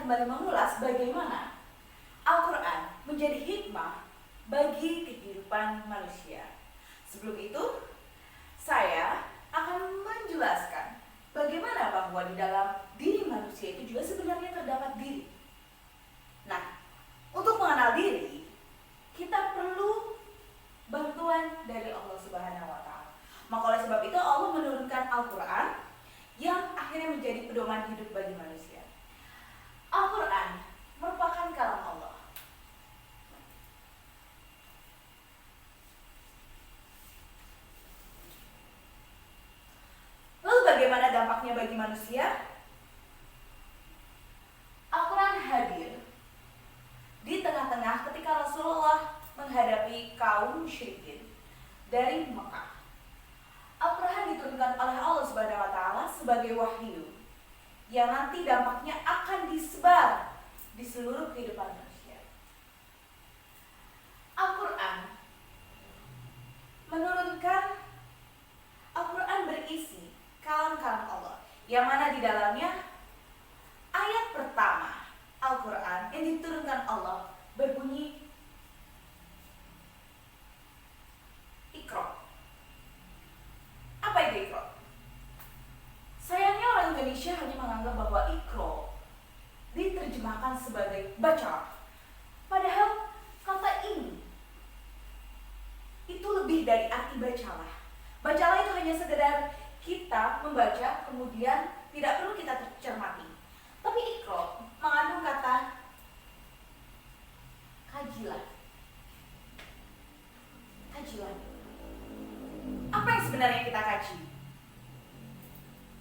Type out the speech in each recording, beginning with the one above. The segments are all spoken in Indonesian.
kembali mengulas bagaimana Al-Quran menjadi hikmah bagi kehidupan manusia. Sebelum itu, saya akan menjelaskan bagaimana bahwa di dalam diri manusia itu juga sebenarnya terdapat diri. Nah, untuk mengenal diri, kita perlu bantuan dari Allah Subhanahu wa Ta'ala. Maka oleh sebab itu Allah menurunkan Al-Quran yang akhirnya menjadi pedoman hidup bagi manusia. Al-Quran merupakan kalam Allah. Lalu bagaimana dampaknya bagi manusia? Al-Quran hadir di tengah-tengah ketika Rasulullah menghadapi kaum musyrikin dari Mekah. Al-Quran diturunkan oleh Allah Subhanahu wa Ta'ala sebagai wahyu yang nanti dampaknya akan disebar di seluruh kehidupan manusia. Al-Quran berisi kalam-kalam Allah, yang mana di dalamnya ayat pertama Al-Quran yang diturunkan Allah berbunyi Iqra. Apa itu Iqra? Sayangnya orang Indonesia hanya menganggap bahwa Iqra diterjemahkan sebagai baca. Padahal kata ini itu lebih dari arti bacalah. Bacalah itu hanya sekedar kita membaca kemudian tidak perlu kita cermati. Tapi Iqra mengandung kata kajilah. Kajilah. Apa yang sebenarnya kita kaji?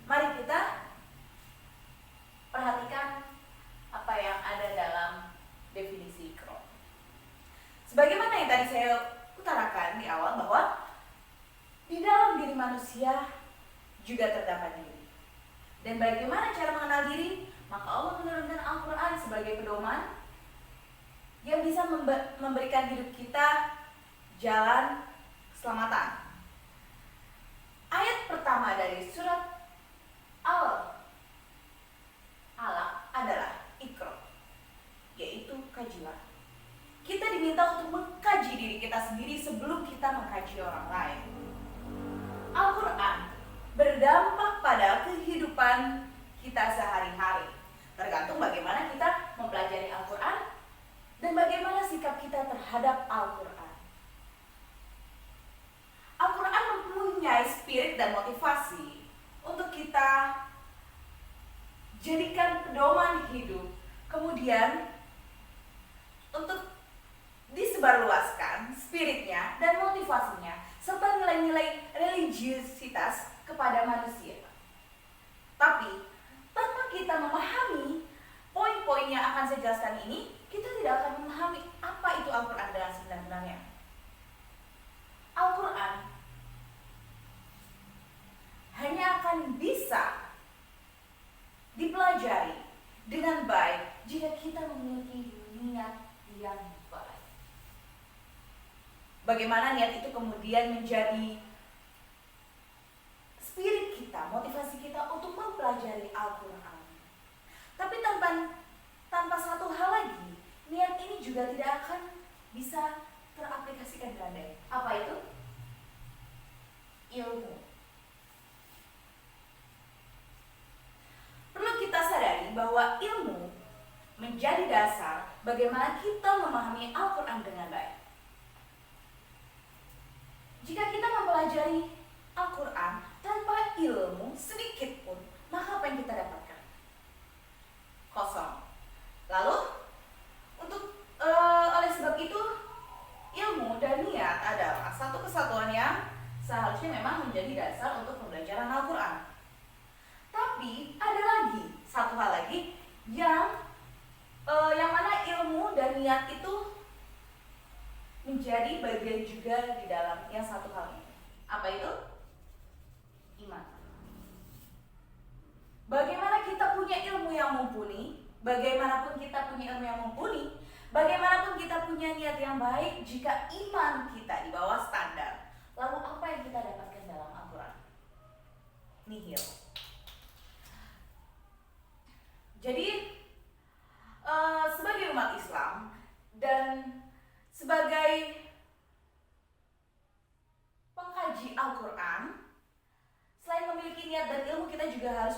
Mari kita perhatikan apa yang ada dalam definisi Iqra. Sebagaimana yang tadi saya utarakan di awal bahwa di dalam diri manusia juga terdapat diri. Dan bagaimana cara mengenal diri? Maka Allah menurunkan Al-Quran sebagai pedoman yang bisa memberikan hidup kita jalan keselamatan. Ayat pertama dari surat Al-Alaq adalah Iqra, yaitu kajilah. Kita diminta untuk mengkaji diri kita sendiri sebelum kita mengkaji orang lain. Al-Quran berdampak pada kehidupan kita sehari-hari. Tergantung bagaimana kita mempelajari Al-Quran dan bagaimana sikap kita terhadap Al-Quran. Al-Quran mempunyai spirit dan motivasi untuk kita jadikan pedoman hidup, kemudian untuk disebarluaskan spiritnya dan motivasinya serta nilai-nilai religiusitas kepada manusia. Tapi tanpa kita memahami poin-poin yang akan saya jelaskan ini, kita tidak akan memahami apa itu Al-Quran dengan sebenarnya. Al-Quran hanya akan bisa dipelajari dengan baik jika kita memiliki niat yang baik. Bagaimana niat itu kemudian menjadi spirit kita, motivasi kita untuk mempelajari Al-Quran. Tapi tanpa satu hal lagi, niat ini juga tidak akan bisa teraplikasikan dengan baik. Apa itu? Ilmu. Perlu kita sadari bahwa ilmu menjadi dasar bagaimana kita memahami Al-Quran dengan baik. Jika kita mempelajari Al-Quran tanpa ilmu sedikit pun, maka apa yang kita dapatkan? Kosong. Lalu, oleh sebab itu, ilmu dan niat adalah satu kesatuan yang seharusnya memang menjadi dasar untuk pembelajaran Al-Quran. Tapi ada lagi satu hal lagi yang mana ilmu dan niat itu menjadi bagian juga di dalam yang satu hal ini. Apa itu? Iman. Bagaimana kita punya ilmu yang mumpuni, bagaimanapun kita punya ilmu yang mumpuni, bagaimanapun kita punya niat yang baik, jika iman kita di bawah standar, lalu apa yang kita dapatkan dalam Al-Quran? Nihil. Jadi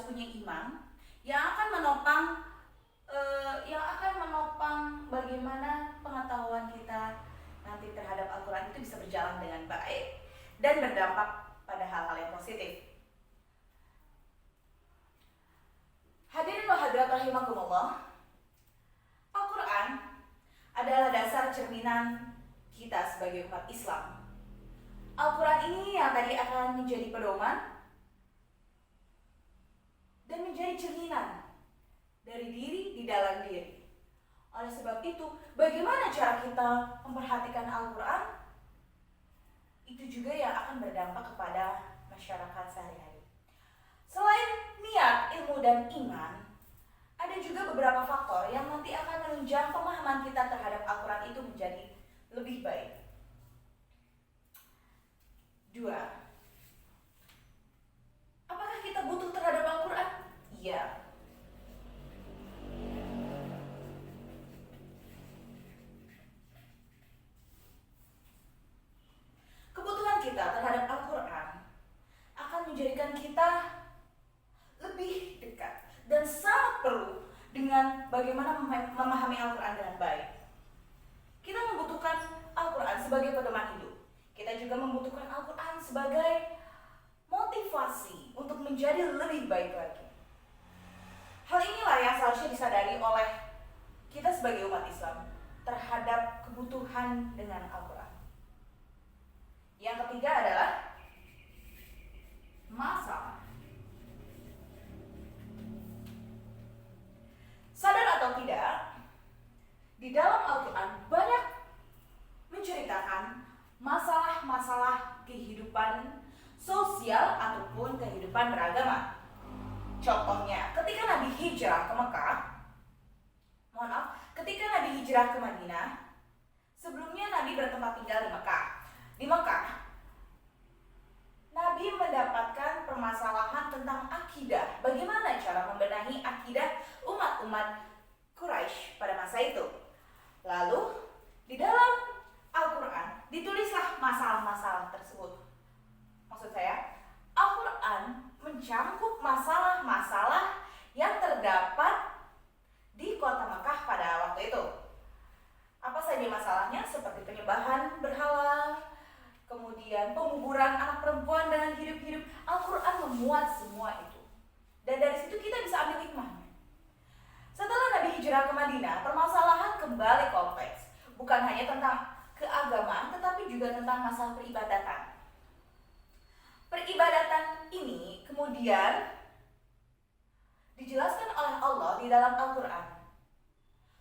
harus punya iman yang akan menopang bagaimana pengetahuan kita nanti terhadap Al-Quran itu bisa berjalan dengan baik dan berdampak pada hal-hal yang positif. Hadirin wa hadirat rahimakumullah, Al-Quran adalah dasar cerminan kita sebagai umat Islam. Al-Quran ini yang tadi akan menjadi pedoman dan menjadi cerminan dari diri di dalam diri. Oleh sebab itu, bagaimana cara kita memperhatikan Al-Quran? Itu juga yang akan berdampak kepada masyarakat sehari-hari. Selain niat, ilmu, dan iman, ada juga beberapa faktor yang nanti akan menunjang pemahaman kita terhadap Al-Quran itu menjadi lebih baik. 2. Apakah kita butuh terhadap Al-Quran? Iya. Kebutuhan kita terhadap Al-Quran akan menjadikan kita lebih dekat dan sangat perlu dengan bagaimana memahami Al-Quran dengan baik. Kita membutuhkan Al-Quran sebagai pedoman hidup. Kita juga membutuhkan Al-Quran sebagai motivasi untuk menjadi lebih baik lagi. Hal inilah yang seharusnya disadari oleh kita sebagai umat Islam terhadap kebutuhan dengan Al-Quran. Yang ketiga adalah masalah. Sadar atau tidak, di dalam Al-Quran banyak menceritakan masalah-masalah kehidupan sosial ataupun kehidupan beragama. Contohnya, ketika Nabi hijrah ke Madinah, sebelumnya Nabi bertempat tinggal di Mekah. Di Mekah, Nabi mendapatkan permasalahan tentang akidah. Bagaimana cara membenahi akidah umat-umat Quraisy pada masa itu. Lalu, di dalam Al-Quran ditulislah masalah-masalah tersebut. Maksud saya, Al-Quran mencangkup masalah-masalah yang terdapat di kota Mekah pada waktu itu. Apa saja masalahnya? Seperti penyembahan berhala, kemudian penguburan anak perempuan dengan hidup-hidup. Al-Quran memuat semua itu. Dan dari situ kita bisa ambil hikmahnya. Setelah Nabi hijrah ke Madinah, permasalahan kembali kompleks. Bukan hanya tentang keagamaan, tetapi juga tentang masalah peribadatan. Peribadatan ini kemudian dijelaskan oleh Allah di dalam Al-Quran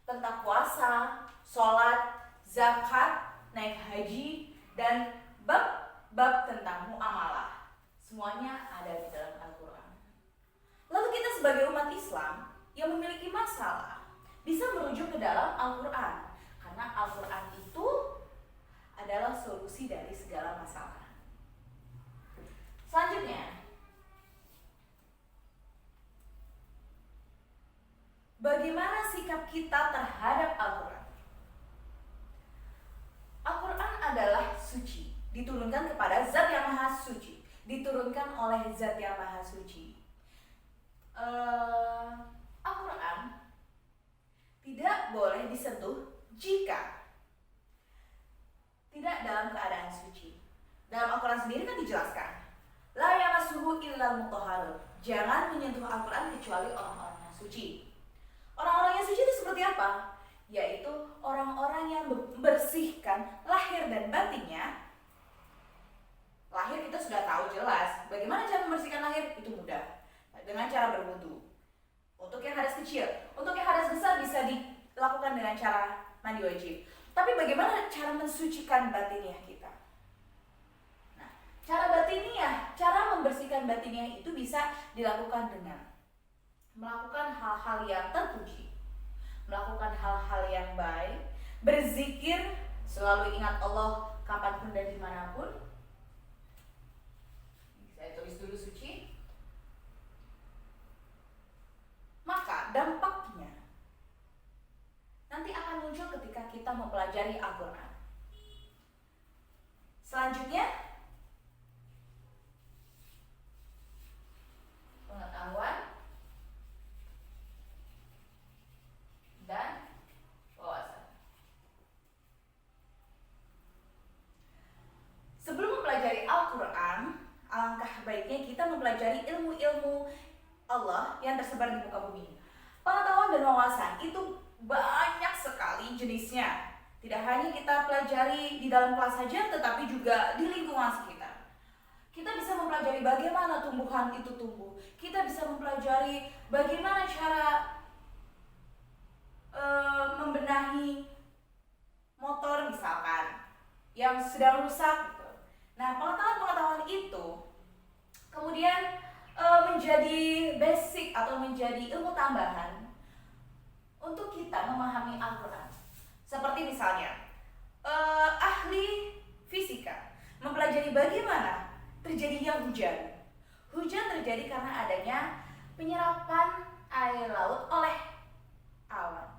tentang puasa, sholat, zakat, naik haji, dan bab tentang muamalah. Semuanya ada di dalam Al-Quran. Lalu kita sebagai umat Islam yang memiliki masalah bisa merujuk ke dalam Al-Quran, karena Al-Quran itu adalah solusi dari segala masalah. Selanjutnya, bagaimana sikap kita terhadap Al-Quran? Al-Quran adalah suci, diturunkan kepada Zat yang Maha Suci, diturunkan oleh Zat yang Maha Suci. Al-Quran tidak boleh disentuh jika tidak dalam keadaan suci. Dalam Al-Quran sendiri kan dijelaskan, la yamassuhu illal mutahharun. Jangan menyentuh Al-Quran kecuali orang-orang yang suci. Orang-orang yang suci itu seperti apa? Yaitu orang-orang yang membersihkan lahir dan batinnya. Lahir kita sudah tahu jelas. Bagaimana cara membersihkan lahir? Itu mudah. Dengan cara berwudu. Untuk yang hadas kecil, untuk yang hadas besar bisa dilakukan dengan cara mandi wajib. Tapi bagaimana cara mensucikan batiniah kita? Nah, cara membersihkan batiniah itu bisa dilakukan dengan melakukan hal-hal yang terpuji, melakukan hal-hal yang baik, berzikir, selalu ingat Allah kapanpun dan dimanapun. Saya tulis dulu suci. Maka dampaknya nanti akan muncul ketika kita mempelajari Al-Quran. Selanjutnya, pengetahuan kita mempelajari ilmu-ilmu Allah yang tersebar di muka bumi. Pengetahuan dan wawasan itu banyak sekali jenisnya. Tidak hanya kita pelajari di dalam kelas saja, tetapi juga di lingkungan sekitar. Kita bisa mempelajari bagaimana tumbuhan itu tumbuh. Kita bisa mempelajari bagaimana cara membenahi motor misalkan yang sedang rusak gitu. Nah, pengetahuan-pengetahuan itu kemudian menjadi basic atau menjadi ilmu tambahan untuk kita memahami Al-Quran. Seperti misalnya ahli fisika mempelajari bagaimana terjadinya hujan. Hujan terjadi karena adanya penyerapan air laut oleh awan.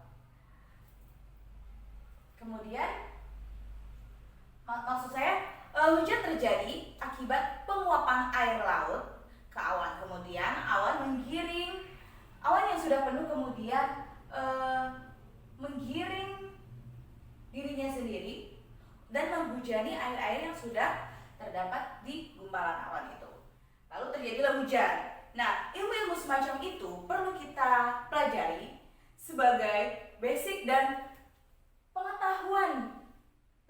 Kemudian maksud saya hujan terjadi akibat penguapan air laut ke awan. Kemudian awan menggiring, awan yang sudah penuh kemudian menggiring dirinya sendiri dan menghujani air-air yang sudah terdapat di gumpalan awan itu. Lalu terjadilah hujan. Nah, ilmu-ilmu semacam itu perlu kita pelajari sebagai basic dan pengetahuan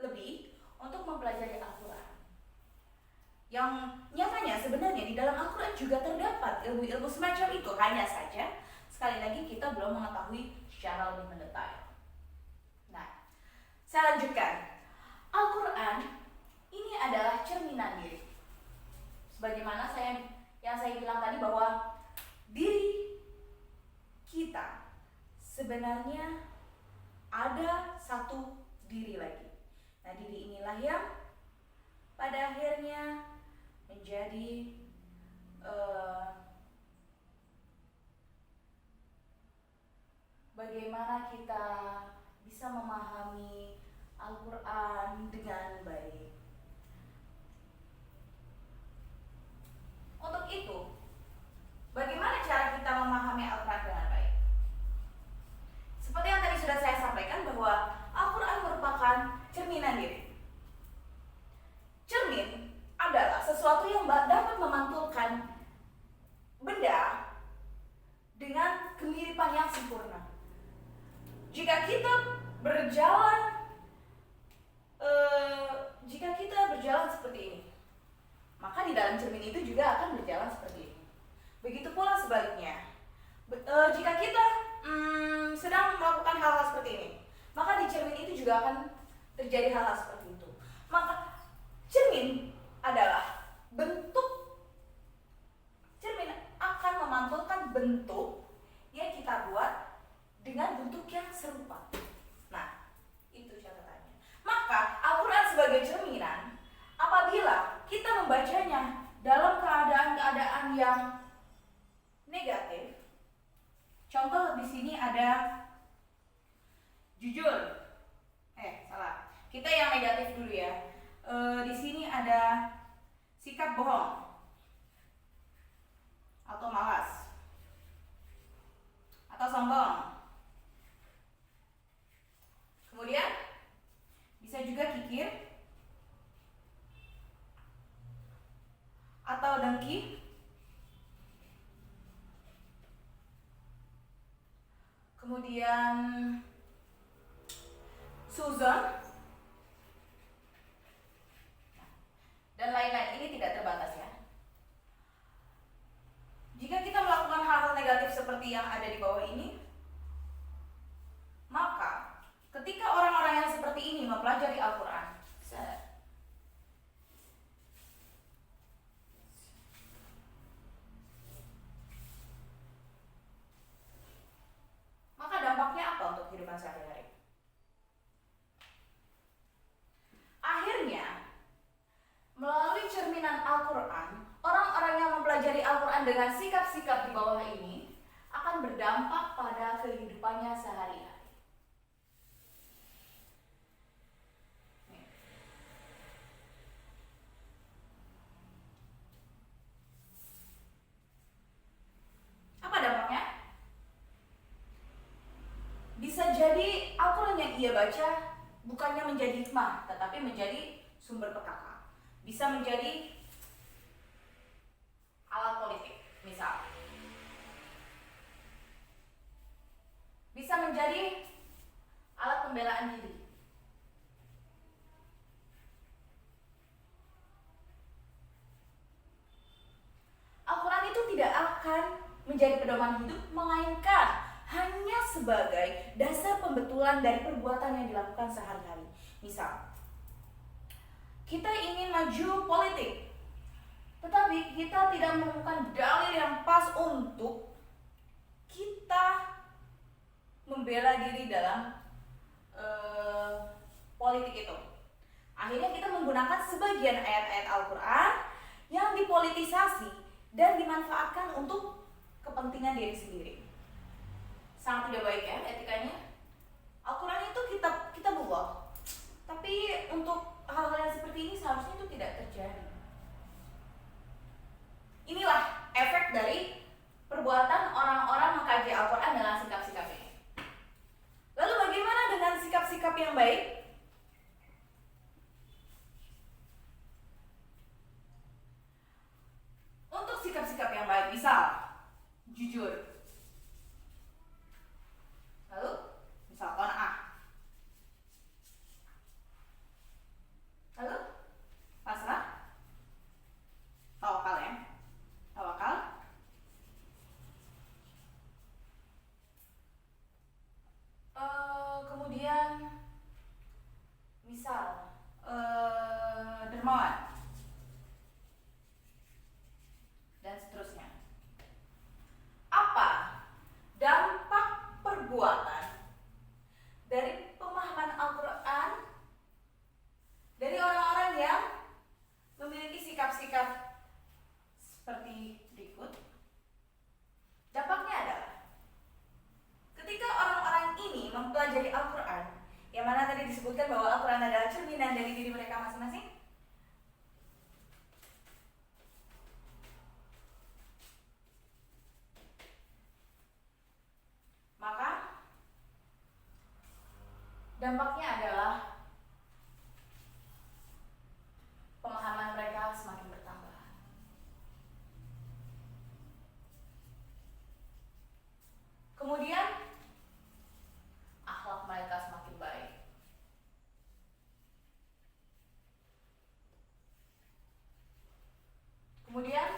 lebih untuk mempelajari Al-Quran. Yang nyatanya sebenarnya di dalam Al-Quran juga terdapat ilmu-ilmu semacam itu. Hanya saja sekali lagi kita belum mengetahui secara lebih mendetail. Nah, saya lanjutkan. Al-Quran ini adalah cerminan diri. Sebagaimana yang saya bilang tadi bahwa diri kita sebenarnya ada satu diri lagi. Nah, diri inilah yang pada akhirnya menjadi bagaimana kita bisa memahami Al-Quran dengan baik. Untuk itu, bagaimana cara kita memahami Al-Quran dengan baik? Seperti yang tadi sudah saya sampaikan bahwa Al-Quran merupakan cerminan diri. Cermin adalah sesuatu yang dapat memantulkan benda dengan kemiripan yang sempurna. Jika kita berjalan seperti ini, maka di dalam cermin itu juga akan berjalan seperti ini. Begitu pula sebaliknya. Jika kita sedang melakukan hal-hal seperti ini, maka di cermin itu juga akan terjadi hal-hal seperti itu. Maka cermin adalah cermin akan memantulkan bentuk yang kita buat dengan bentuk yang serupa. Nah, itu catatannya. Maka Al-Quran sebagai cerminan, apabila kita membacanya dalam keadaan-keadaan yang negatif, contoh di sini ada jujur. Salah. Kita yang negatif dulu ya. Di sini ada sikap bohong atau malas atau sombong. Kemudian bisa juga kikir atau dengki. Kemudian suzon dan lain-lain. Ini tidak terbatas ya. Jika kita melakukan hal-hal negatif seperti yang ada di bawah ini, maka ketika orang-orang yang seperti ini mempelajari Al-Quran, maka dampaknya apa untuk kehidupan sehari-hari? Akhirnya, melalui cerminan Al-Quran, orang-orang yang mempelajari Al-Quran dengan sikap-sikap di bawah ini akan berdampak pada kehidupannya sehari-hari. Apa dampaknya? Bisa jadi Al-Quran yang ia baca bukannya menjadi hikmah, tetapi menjadi sumber petaka. Bisa menjadi alat politik. Misal, bisa menjadi alat pembelaan diri. Al-Quran itu tidak akan menjadi pedoman hidup, melainkan hanya sebagai dasar pembetulan dari perbuatan yang dilakukan sehari-hari. Misal, kita ingin maju politik, tetapi kita tidak menemukan dalil yang pas untuk kita membela diri dalam politik itu. Akhirnya kita menggunakan sebagian ayat-ayat Al-Quran yang dipolitisasi dan dimanfaatkan untuk kepentingan diri sendiri. Sangat tidak baik ya etikanya. Al-Quran itu kitabullah, tapi untuk hal-hal yang seperti ini seharusnya itu tidak terjadi. Inilah efek dari perbuatan orang-orang mengkaji Al-Quran dengan sikap-sikap ini. Lalu bagaimana dengan sikap-sikap yang baik? Untuk sikap-sikap yang baik, misal jujur, lalu misal qanaah, lalu pasrah, tawakal ya, tawakal, kemudian misal dermawan, dan seterusnya. Apa dampak perbuatan dari pemahaman Al-Quran dari orang-orang yang memiliki sikap-sikap seperti berikut? Dampaknya adalah ketika orang-orang ini mempelajari Al-Quran, yang mana tadi disebutkan bahwa Al-Quran adalah cerminan dari diri mereka masing-masing, maka dampaknya adalah pemahaman mereka semakin bertambah. Kemudian akhlak mereka semakin baik. Kemudian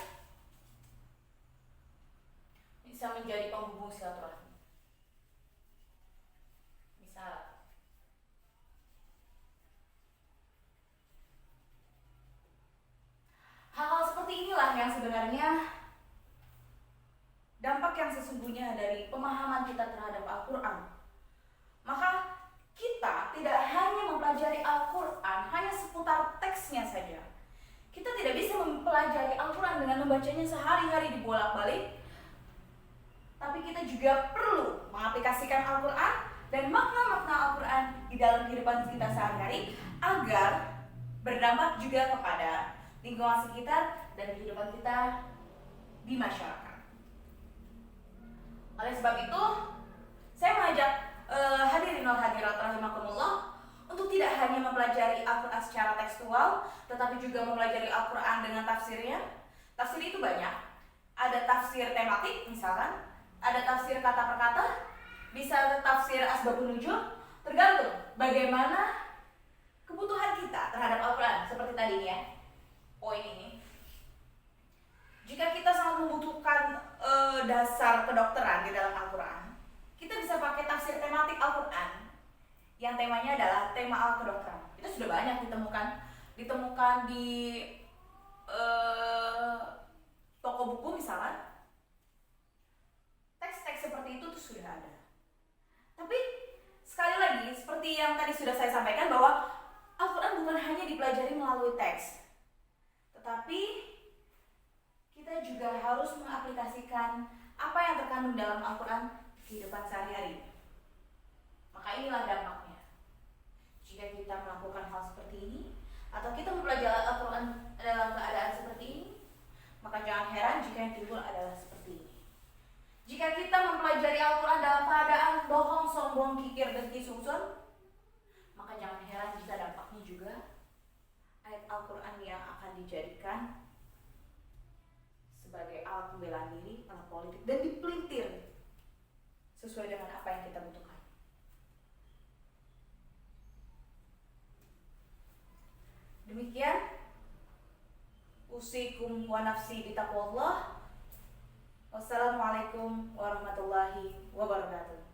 bisa menjadi penghubung silaturahmi. Misal, hal-hal seperti inilah yang sebenarnya dampak yang sesungguhnya dari pemahaman kita terhadap Al-Quran. Maka kita tidak hanya mempelajari Al-Quran hanya seputar teksnya saja. Kita tidak bisa mempelajari Al-Quran dengan membacanya sehari-hari dibolak-balik, tapi kita juga perlu mengaplikasikan Al-Quran dan makna-makna Al-Quran di dalam kehidupan kita sehari-hari agar berdampak juga kepada lingkungan sekitar dan kehidupan kita di masyarakat. Oleh sebab itu, saya mengajak hadirin wal hadirat rahimakumullah untuk tidak hanya mempelajari Al-Quran secara tekstual, tetapi juga mempelajari Al-Quran dengan tafsirnya. Tafsir itu banyak. Ada tafsir tematik misalkan, ada tafsir kata per kata, bisa tafsir asbabun nuzul, tergantung bagaimana kebutuhan kita terhadap Al-Quran. Seperti tadi ya, poin ini. Jika kita sangat membutuhkan dasar kedokteran di dalam Al-Quran, kita bisa pakai tafsir tematik Al-Quran yang temanya adalah tema kedokteran. Itu sudah banyak ditemukan di toko buku misalkan. Teks-teks seperti itu tuh sudah ada. Tapi sekali lagi, seperti yang tadi sudah saya sampaikan, bahwa Al-Quran bukan hanya dipelajari melalui teks, tetapi kita juga harus mengaplikasikan apa yang terkandung dalam Al-Quran di kehidupan sehari-hari. Maka inilah dampaknya. Jika kita melakukan hal seperti ini, atau kita mempelajari Al-Quran dalam keadaan seperti ini, maka jangan heran jika yang timbul adalah seperti ini. Jika kita mempelajari Al-Quran dalam keadaan bohong, sombong, kikir, dengki, sungsun, maka jangan heran jika dampaknya juga ayat Al-Quran yang akan dijadikan sebagai usikum wa nafsi bitaqwallah. Wassalamualaikum warahmatullahi wabarakatuh.